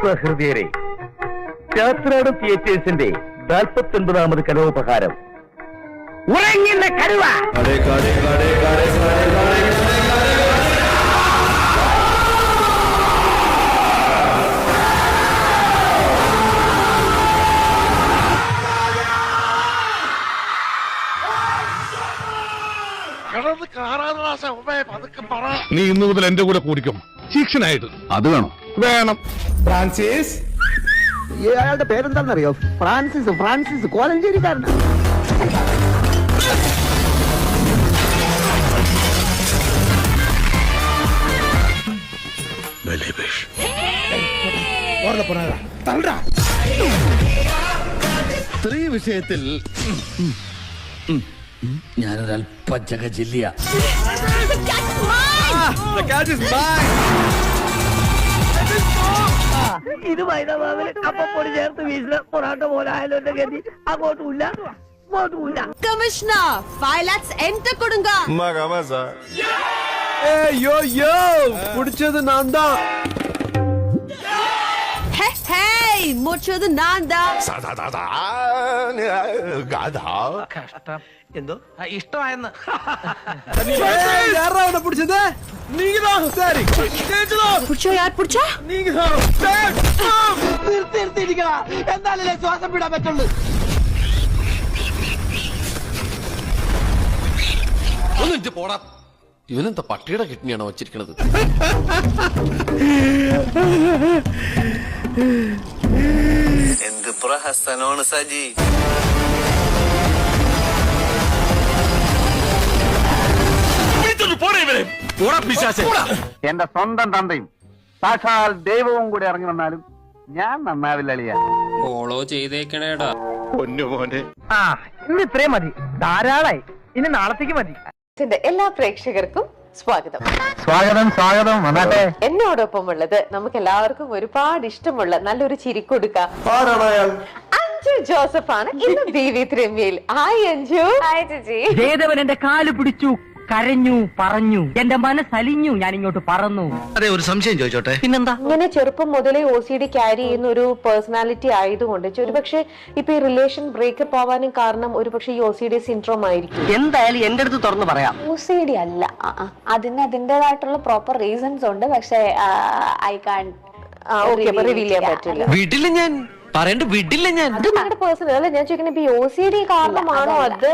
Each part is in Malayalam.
സഹൃദയരെ, ചാത്രാടം തിയേറ്റേഴ്സിന്റെ 49ാമത് കലോപഹാരം ഉറങ്ങുന്ന കരുവ. നീ ഇന്നു മുതൽ എന്റെ കൂടെ കൂടിക്കും, ശിക്ഷനായിട്ട്. അത് വേണം. വേണം. ഫ്രാൻസിസ്, അയാളുടെ പേരെന്താണെന്നറിയോ? ഫ്രാൻസിസ് കോലഞ്ചേരിക്കാരനാണ്. സ്ത്രീ വിഷയത്തിൽ ഞാനൊരൽപ്പ ജഗജില്ലിയ. ഇത് മൈദാമാവിൽ കപ്പപ്പൊടി ചേർത്ത് വീശുന്ന പൊറാട്ട പോലെ ആയാലും എന്റെ ഗതി അങ്ങോട്ടുമില്ല ഇങ്ങോട്ടുമില്ല. Commissioner, 5 lakhs enter കൊടുങ്ക. കുടിച്ചത് നാന്താ. Hey, മുച്ചത് നാന്താ. കഷ്ടം. എന്തോ ഇഷ്ടമായെന്ന്. പിടിച്ചത് പുടിച്ചോ യാർ പുടിച്ചോ. നിർത്തിയിരിക്കണ എന്നാലല്ലേ ശ്വാസം വിടാൻ പറ്റുള്ളൂ. ഒന്നിട്ട് പോടാ. ഇവനെന്താ പട്ടിയുടെ കിഡ്നിയാണോ വച്ചിരിക്കണത്? എന്ത് പ്രഹസനമാണ് സജി. എന്റെ സ്വന്തം തന്തയും സാക്ഷാൽ ദൈവവും കൂടി ഇറങ്ങി വന്നാലും ഞാൻ നന്നാവില്ല അളിയ. ഫോളോ ചെയ്തേക്കണേടാ. പൊന്നുമോനെ, ഇന്ന് ഇത്രയും മതി, ധാരാളായി. ഇനി നാളത്തേക്ക് മതി. എല്ലാ പ്രേക്ഷകർക്കും സ്വാഗതം. സ്വാഗതം വന്നാട്ടെ. എന്നോടൊപ്പമുള്ളത് നമുക്ക് എല്ലാവർക്കും ഒരുപാട് ഇഷ്ടമുള്ള നല്ലൊരു ചിരിക്കൊടുക്ക അഞ്ജു ജോസഫ് ആണ് ഇന്ന് BV3 ഹായ് അഞ്ജു. ഹായ് ചേച്ചി. ജയദേവൻ എന്റെ കാല് പിടിച്ചു, കരഞ്ഞു, പറഞ്ഞു, എന്റെ മനസ്സലിഞ്ഞു, ഞാൻ ഇങ്ങോട്ട് പറന്നു. അതെ, ഒരു സംശയം ചോദിച്ചോട്ടെ. പിന്നെന്താ? ഇങ്ങനെ ചെറുപ്പം മുതലേ OCD ക്യാരി ചെയ്യുന്ന ഒരു പേഴ്സണാലിറ്റി ആയതുകൊണ്ട് ഒരുപക്ഷെ ഇപ്പൊ ഈ റിലേഷൻ ബ്രേക്കപ്പ് ആവാനും കാരണം ഒരുപക്ഷെ ഈ OCD സിൻഡ്രോം ആയിരിക്കും. എന്തായാലും എന്റെ അടുത്ത് തുറന്നു പറയാം. OCD അല്ല, അതിന് അതിൻ്റെതായിട്ടുള്ള പ്രോപ്പർ റീസൺസ് ഉണ്ട്. പക്ഷേ ഐ കാൺ റിവീൽ ചെയ്യാൻ പറ്റില്ല. വിടില്ല ഞാൻ, പറയണ്ട വിടില്ല ഞാൻ. അത് നിങ്ങളുടെ പേഴ്സണൽ അല്ല. ഞാൻ ചോദിക്കുന്നത് ഇപ്പൊ OCD കാരണമാണോ അത്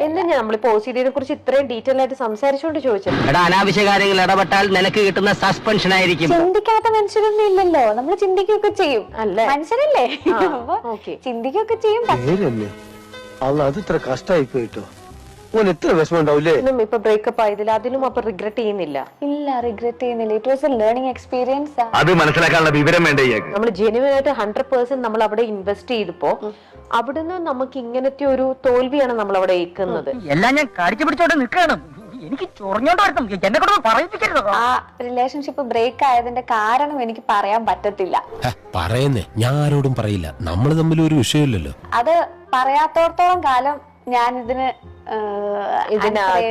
എന്ന്. നമ്മളിപ്പോ OCD-നെ കുറിച്ച് ഇത്രയും ഡീറ്റെയിൽ ആയിട്ട് സംസാരിച്ചുകൊണ്ട് ചോദിച്ചത്. എടാ, അനാവശ്യ കാര്യങ്ങൾ ഇടപെട്ടാൽ നിനക്ക് കിട്ടുന്ന സസ്പെൻഷൻ ആയിരിക്കും. ചിന്തിക്കാത്ത മനുഷ്യരൊന്നും ഇല്ലല്ലോ, നമ്മൾ ചിന്തിക്കുകയൊക്കെ ചെയ്യും അല്ലേ? മനുഷ്യരല്ലേ, ചിന്തിക്കുകയൊക്കെ ചെയ്യും. അത് ഇത്ര കഷ്ടമായി പോയിട്ടോ. ഓൻ എത്ര വിഷമം ഉണ്ടാവില്ലേ? ഇപ്പൊ ബ്രേക്കപ്പ് ആയതിൽ അതിലും അപ്പൊ റിഗ്രറ്റ് ചെയ്യുന്നില്ല? ഇല്ല, റിഗ്രറ്റ് ചെയ്യുന്നില്ല. It was A learning experience. അത് മനസ്സിലാക്കാനുള്ള വിവരം വേണ്ടേ? നമ്മൾ ജെന്യുവൻ ആയിട്ട് 100% നമ്മൾ അവിടെ ഇൻവെസ്റ്റ് ചെയ്തപ്പോ അവിടുന്ന് നമുക്ക് ഇങ്ങനത്തെ ഒരു തോൽവിയാണ് നമ്മൾ അവിടെ ഏൽക്കുന്നത്. എല്ലാം ഞാൻ കടിച്ചു പിടിച്ചോണ്ട് നിൽക്കണം. എനിക്ക് ചൊറഞ്ഞോണ്ട് വരണം, എന്നെ കൊണ്ട് പറയിപ്പിക്കരുത്. ആ റിലേഷൻഷിപ്പ് ബ്രേക്ക് ആയതിന്റെ കാരണം എനിക്ക് പറയാൻ പറ്റത്തില്ല. പറയുന്നേ, ഞാൻ ആരോടും പറയില്ല. നമ്മൾ തമ്മിൽ ഒരു വിഷയമില്ലല്ലോ. അത് പറയാത്തോടത്തോളം കാലം ഞാൻ ഇതിന്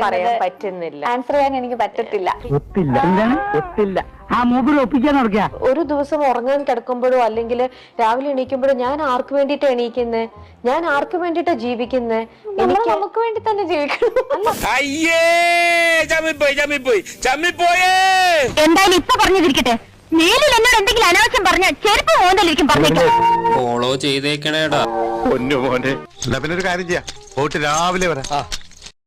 പറയാൻ പറ്റുന്നില്ല, ആൻസർ ചെയ്യാൻ എനിക്ക് പറ്റത്തില്ല. ഒത്തില്ല. ആ മൂപ്പര് ഒപ്പിക്കാൻ നടക്കുക. ഒരു ദിവസം ഉറങ്ങാൻ കിടക്കുമ്പോഴോ അല്ലെങ്കിൽ രാവിലെ എണീക്കുമ്പോഴോ ഞാൻ ആർക്ക് വേണ്ടിട്ടാ എണീക്കുന്നേ, ഞാൻ ആർക്ക് വേണ്ടിട്ടാ ജീവിക്കുന്നേ? എനിക്ക് നമുക്ക് വേണ്ടി തന്നെ ജീവിക്കണം. എന്തായാലും ഇപ്പൊ പറഞ്ഞിരിക്കട്ടെ, മേലിൽ എന്നോട് എന്തെങ്കിലും അനാവശ്യം പറഞ്ഞ ചെരുപ്പ് മോന്തലിരിക്കും പറഞ്ഞേക്കാം. ഫോളോ ചെയ്തേക്കണേടാ. പൊന്നുമോനെ. എന്നാ പിന്നെ ഒരു കാര്യം ചെയ്യാം, പോയിട്ട് രാവിലെ വരാം.